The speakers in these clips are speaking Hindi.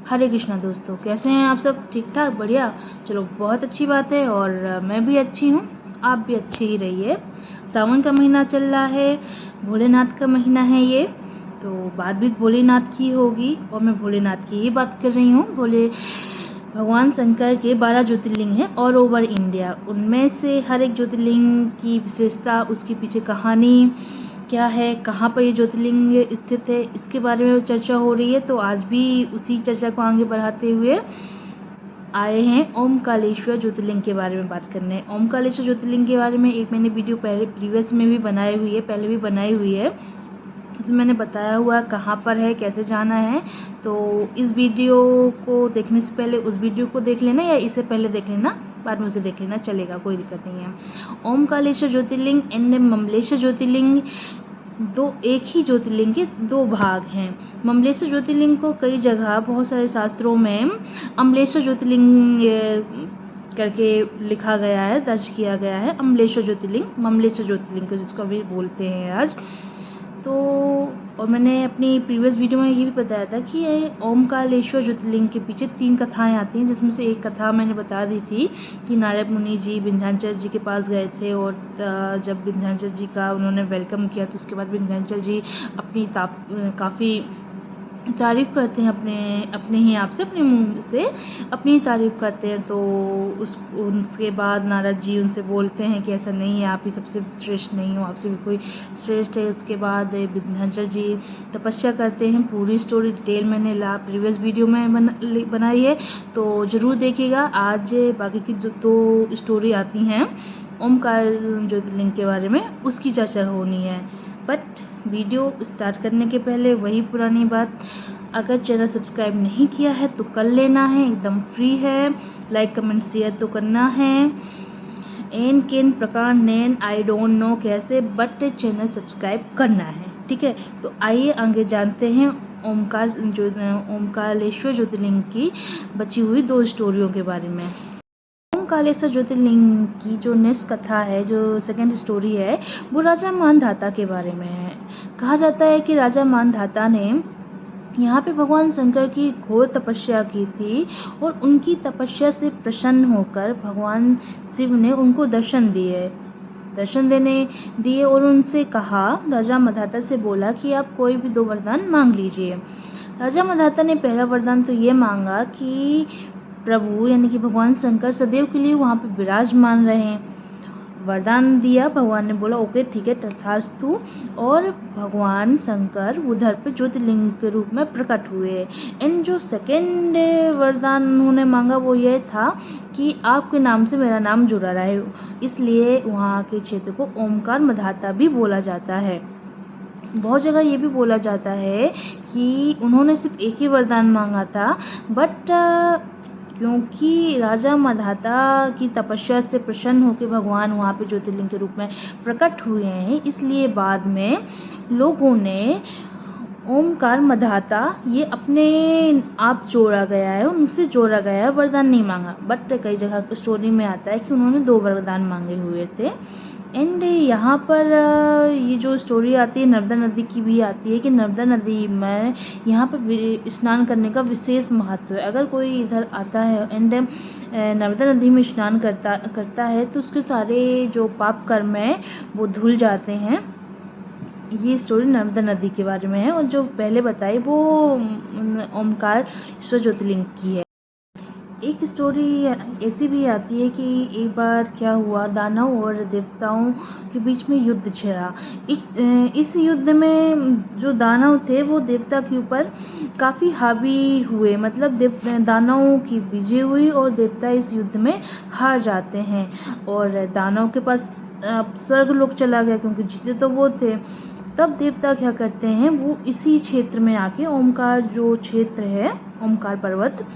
हरे कृष्णा दोस्तों, कैसे हैं आप सब? ठीक ठाक, बढ़िया। चलो, बहुत अच्छी बात है। और मैं भी अच्छी हूँ, आप भी अच्छे ही रहिए। सावन का महीना चल रहा है, भोलेनाथ का महीना है ये, तो बात भी भोलेनाथ की होगी और मैं भोलेनाथ की ही बात कर रही हूँ। भगवान शंकर के 12 ज्योतिर्लिंग हैं ऑल ओवर इंडिया। उनमें से हर एक ज्योतिर्लिंग की विशेषता, उसके पीछे कहानी क्या है, कहाँ पर ये ज्योतिर्लिंग स्थित है, इसके बारे में चर्चा हो रही है। तो आज भी उसी चर्चा को आगे बढ़ाते हुए आए हैं ओमकालेश्वर ज्योतिर्लिंग के बारे में बात करने। ओमकालेश्वर ज्योतिर्लिंग के बारे में एक मैंने वीडियो प्रीवियस में भी बनाई हुई है, पहले भी बनाई हुई है। उसमें मैंने बताया हुआ कहाँ पर है, कैसे जाना है। तो इस वीडियो को देखने से पहले उस वीडियो को देख लेना, या इससे पहले देख लेना, बाद में उसे देख लेना, चलेगा, कोई दिक्कत नहीं है। ओमकालेश्वर ज्योतिर्लिंग एंड ममलेश्वर ज्योतिर्लिंग एक ही ज्योतिर्लिंग के दो भाग हैं। ममलेश्वर ज्योतिर्लिंग को कई जगह बहुत सारे शास्त्रों में अमलेश्वर ज्योतिर्लिंग करके लिखा गया है, दर्ज किया गया है। अमलेश्वर ज्योतिर्लिंग, ममलेश्वर ज्योतिर्लिंग को जिसको अभी बोलते हैं आज। तो और मैंने अपनी प्रीवियस वीडियो में ये भी बताया था कि ओमकालेश्वर ज्योतिर्लिंग के पीछे 3 कथाएं आती हैं, जिसमें से एक कथा मैंने बता दी थी कि नारद मुनि जी विंध्याचल जी के पास गए थे, और जब विंध्याचल जी का उन्होंने वेलकम किया तो उसके बाद विंध्याचल जी अपनी काफ़ी तारीफ़ करते हैं, अपने ही आप से, अपने मुंह से अपनी तारीफ़ करते हैं। तो उनके बाद नारद जी उनसे बोलते हैं कि ऐसा नहीं है, आप ही सबसे श्रेष्ठ नहीं हो, आपसे भी कोई श्रेष्ठ है। उसके बाद विंध्याचल जी तपस्या करते हैं। पूरी स्टोरी डिटेल मैंने प्रीवियस वीडियो में बनाई है, तो ज़रूर देखिएगा। आज बाकी की दो स्टोरी आती हैं ओमकार ज्योतिर्लिंग के बारे में, उसकी चर्चा होनी है। बट वीडियो स्टार्ट करने के पहले वही पुरानी बात, अगर चैनल सब्सक्राइब नहीं किया है तो कर लेना है, एकदम फ्री है। लाइक कमेंट शेयर तो करना है। एन केन प्रकार नैन आई डोंट नो कैसे, बट चैनल सब्सक्राइब करना है, ठीक है। तो आइए आगे जानते हैं ओमकालेश्वर ज्योतिर्लिंग की बची हुई 2 स्टोरियों के बारे में। ओमकालेश्वर ज्योतिर्लिंग की जो नेक्स्ट कथा है, जो सेकंड स्टोरी है, वो राजा मानधाता के बारे में है। कहा जाता है कि राजा मानधाता ने यहाँ पे भगवान शंकर की घोर तपस्या की थी, और उनकी तपस्या से प्रसन्न होकर भगवान शिव ने उनको दर्शन देने दिए और उनसे कहा, राजा मानधाता से बोला कि आप कोई भी 2 वरदान मांग लीजिए। राजा मानधाता ने पहला वरदान तो ये मांगा कि प्रभु यानी कि भगवान शंकर सदैव के लिए वहाँ पे विराजमान रहें। वरदान दिया, भगवान ने बोला ओके ठीक है, तथास्तु। और भगवान शंकर उधर पे ज्योतिर्लिंग के रूप में प्रकट हुए। एंड जो सेकेंड वरदान उन्होंने मांगा वो ये था कि आपके नाम से मेरा नाम जुड़ा रहे, इसलिए वहाँ के क्षेत्र को ओमकार माधाता भी बोला जाता है। बहुत जगह ये भी बोला जाता है कि उन्होंने सिर्फ एक ही वरदान मांगा था, बट क्योंकि राजा माधाता की तपस्या से प्रसन्न होकर भगवान वहाँ पे ज्योतिर्लिंग के रूप में प्रकट हुए हैं, इसलिए बाद में लोगों ने ओमकार माधाता ये अपने आप जोड़ा गया है, उनसे जोड़ा गया है, वरदान नहीं मांगा। बट कई जगह स्टोरी में आता है कि उन्होंने 2 वरदान मांगे हुए थे। एंड यहाँ पर ये जो स्टोरी आती है नर्मदा नदी की भी आती है कि नर्मदा नदी में यहाँ पर स्नान करने का विशेष महत्व है। अगर कोई इधर आता है एंड नर्मदा नदी में स्नान करता है तो उसके सारे जो पाप कर्म हैं वो धुल जाते हैं। ये स्टोरी नर्मदा नदी के बारे में है, और जो पहले बताई वो ओमकारेश्वर ज्योतिर्लिंग की है। एक स्टोरी ऐसी भी आती है कि एक बार क्या हुआ, दानव और देवताओं के बीच में युद्ध छिड़ा। इस युद्ध में जो दानव थे वो देवता के ऊपर काफ़ी हावी हुए, मतलब दानवों की विजय हुई और देवता इस युद्ध में हार जाते हैं, और दानव के पास स्वर्ग लोक चला गया क्योंकि जीते तो वो थे। तब देवता क्या करते हैं, वो इसी क्षेत्र में आके, ओमकार जो क्षेत्र है, ओमकार पर्वत,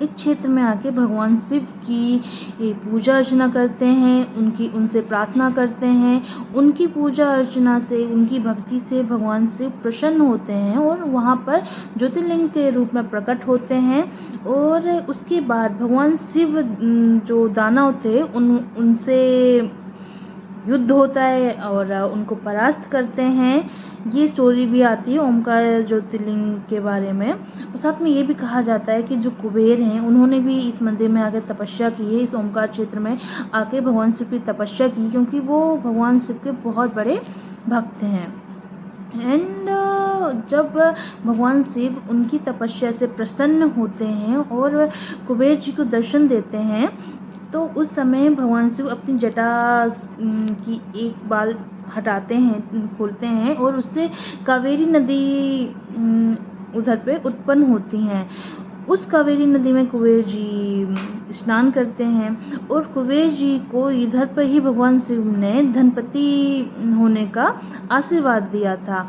इस क्षेत्र में आके भगवान शिव की पूजा अर्चना करते हैं, उनसे प्रार्थना करते हैं। उनकी पूजा अर्चना से, उनकी भक्ति से भगवान शिव प्रसन्न होते हैं और वहाँ पर ज्योतिर्लिंग के रूप में प्रकट होते हैं। और उसके बाद भगवान शिव जो दानव थे उनसे युद्ध होता है और उनको परास्त करते हैं। ये स्टोरी भी आती है ओमकार ज्योतिर्लिंग के बारे में। और साथ में ये भी कहा जाता है कि जो कुबेर हैं उन्होंने भी इस मंदिर में आकर तपस्या की है, इस ओमकार क्षेत्र में आके भगवान शिव की तपस्या की, क्योंकि वो भगवान शिव के बहुत बड़े भक्त हैं। एंड जब भगवान शिव उनकी तपस्या से प्रसन्न होते हैं और कुबेर जी को दर्शन देते हैं, तो उस समय भगवान शिव अपनी जटा की एक बाल हटाते हैं, खोलते हैं और उससे कावेरी नदी उधर पे उत्पन्न होती हैं। उस कावेरी नदी में कुबेर जी स्नान करते हैं और कुबेर जी को इधर पर ही भगवान शिव ने धनपति होने का आशीर्वाद दिया था।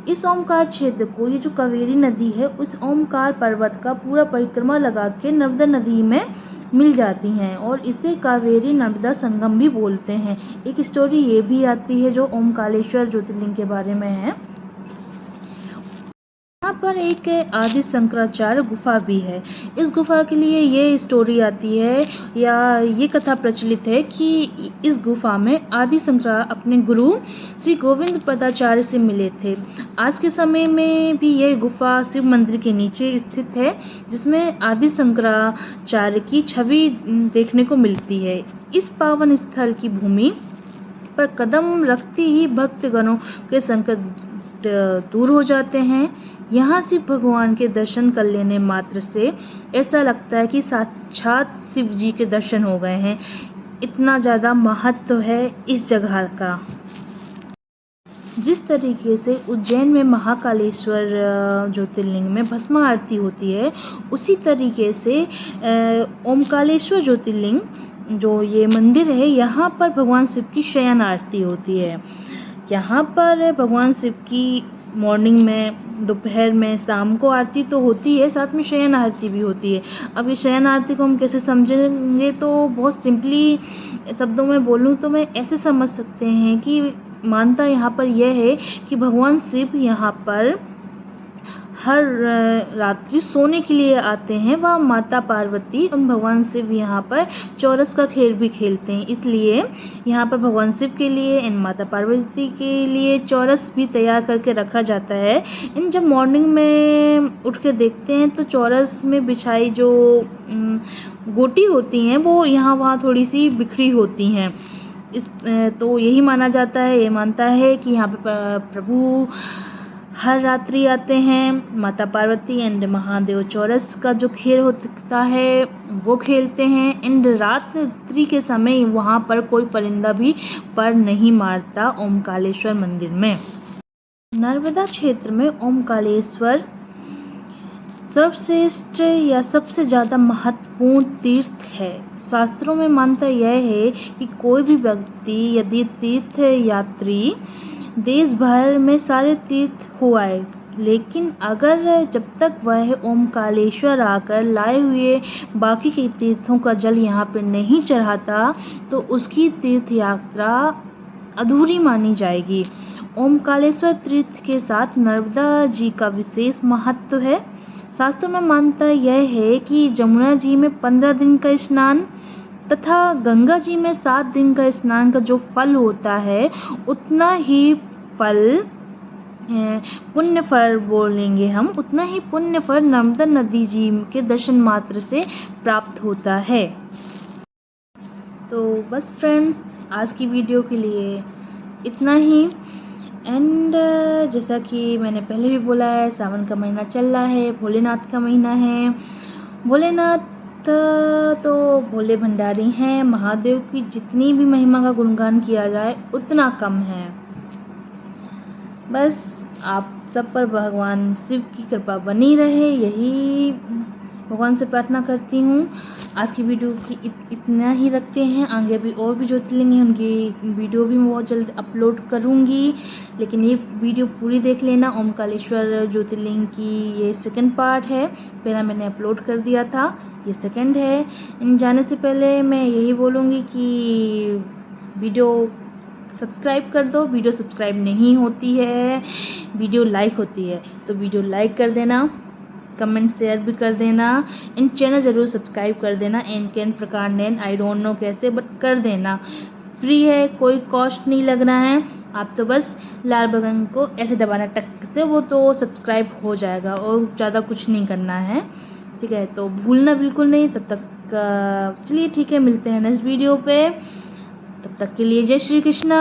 इस ओमकार क्षेत्र को, ये जो कावेरी नदी है, उस ओमकार पर्वत का पूरा परिक्रमा लगा के नर्मदा नदी में मिल जाती हैं और इसे कावेरी नर्मदा संगम भी बोलते हैं। एक स्टोरी ये भी आती है जो ओमकारेश्वर ज्योतिर्लिंग के बारे में है। यहाँ पर एक आदि शंकराचार्य गुफा भी है। इस गुफा के लिए ये स्टोरी आती है या ये कथा प्रचलित है कि इस गुफा में आदि शंकराचार्य अपने गुरु श्री गोविंद पदाचार्य से मिले थे। आज के समय में भी यह गुफा शिव मंदिर के नीचे स्थित है, जिसमें आदि शंकराचार्य की छवि देखने को मिलती है। इस पावन स्थल की भूमि पर कदम रखते ही भक्तगणों के संकट दूर हो जाते हैं। यहाँ शिव भगवान के दर्शन कर लेने मात्र से ऐसा लगता है कि साक्षात शिव जी के दर्शन हो गए हैं। इतना ज़्यादा महत्व है इस जगह का। जिस तरीके से उज्जैन में महाकालेश्वर ज्योतिर्लिंग में भस्म आरती होती है, उसी तरीके से ओमकारेश्वर ज्योतिर्लिंग जो ये मंदिर है, यहाँ पर भगवान शिव की शयन आरती होती है। यहाँ पर भगवान शिव की मॉर्निंग में, दोपहर में, शाम को आरती तो होती है, साथ में शयन आरती भी होती है। अब ये शयन आरती को हम कैसे समझेंगे, तो बहुत सिंपली शब्दों में बोलूँ तो मैं ऐसे समझ सकते हैं कि मानता यहाँ पर यह है कि भगवान शिव यहाँ पर हर रात्रि सोने के लिए आते हैं। वह माता पार्वती और भगवान शिव यहाँ पर चौरस का खेल भी खेलते हैं, इसलिए यहाँ पर भगवान शिव के लिए एंड माता पार्वती के लिए चौरस भी तैयार करके रखा जाता है। इन जब मॉर्निंग में उठ के देखते हैं तो चौरस में बिछाई जो गोटी होती हैं वो यहाँ वहाँ थोड़ी सी बिखरी होती हैं। तो यही माना जाता है, ये मानता है कि यहाँ पे प्रभु हर रात्रि आते हैं। माता पार्वती एंड महादेव चौरस का जो खेल होता है वो खेलते हैं। एंड रात्रि के समय वहाँ पर कोई परिंदा भी पर नहीं मारता ओमकारेश्वर मंदिर में। नर्मदा क्षेत्र में ओमकारेश्वर सर्वश्रेष्ठ या सबसे ज़्यादा महत्वपूर्ण तीर्थ है। शास्त्रों में मान्यता यह है कि कोई भी व्यक्ति यदि तीर्थ यात्री देश भर में सारे तीर्थ हो आए, लेकिन अगर जब तक वह ओमकारेश्वर आकर लाए हुए बाकी के तीर्थों का जल यहाँ पर नहीं चढ़ाता तो उसकी तीर्थ यात्रा अधूरी मानी जाएगी। ओमकारेश्वर तीर्थ के साथ नर्मदा जी का विशेष महत्व है। शास्त्र में मान्यता यह है कि जमुना जी में 15 दिन का स्नान तथा गंगा जी में 7 दिन का स्नान का जो फल होता है, उतना ही फल पुण्य फल बोलेंगे हम, उतना ही पुण्य फल नर्मदा नदी जी के दर्शन मात्र से प्राप्त होता है। तो बस फ्रेंड्स, आज की वीडियो के लिए इतना ही। एंड जैसा कि मैंने पहले भी बोला है, सावन का महीना चल रहा है, भोलेनाथ का महीना है। भोलेनाथ तो भोले भंडारी हैं। महादेव की जितनी भी महिमा का गुणगान किया जाए उतना कम है। बस आप सब पर भगवान शिव की कृपा बनी रहे, यही भगवान से प्रार्थना करती हूँ। आज की वीडियो की इतना ही रखते हैं। आगे भी और भी ज्योतिर्लिंग हैं, उनकी वीडियो भी मैं बहुत जल्द अपलोड करूँगी, लेकिन ये वीडियो पूरी देख लेना। ओमकारेश्वर ज्योतिर्लिंग की ये सेकंड पार्ट है, पहला मैंने अपलोड कर दिया था, ये सेकंड है। इन जाने से पहले मैं यही बोलूँगी कि वीडियो सब्सक्राइब कर दो। वीडियो सब्सक्राइब नहीं होती है, वीडियो लाइक होती है, तो वीडियो लाइक कर देना, कमेंट शेयर भी कर देना। इन चैनल ज़रूर सब्सक्राइब कर देना। एन प्रकार नैन, आई डोंट नो कैसे, बट कर देना। फ्री है, कोई कॉस्ट नहीं लग रहा है। आप तो बस लाल बटन को ऐसे दबाना टक से, वो तो सब्सक्राइब हो जाएगा और ज़्यादा कुछ नहीं करना है, ठीक है। तो भूलना बिल्कुल नहीं। तब तक चलिए ठीक है, मिलते हैं नेक्स्ट वीडियो पे। तब तक के लिए जय श्री कृष्णा।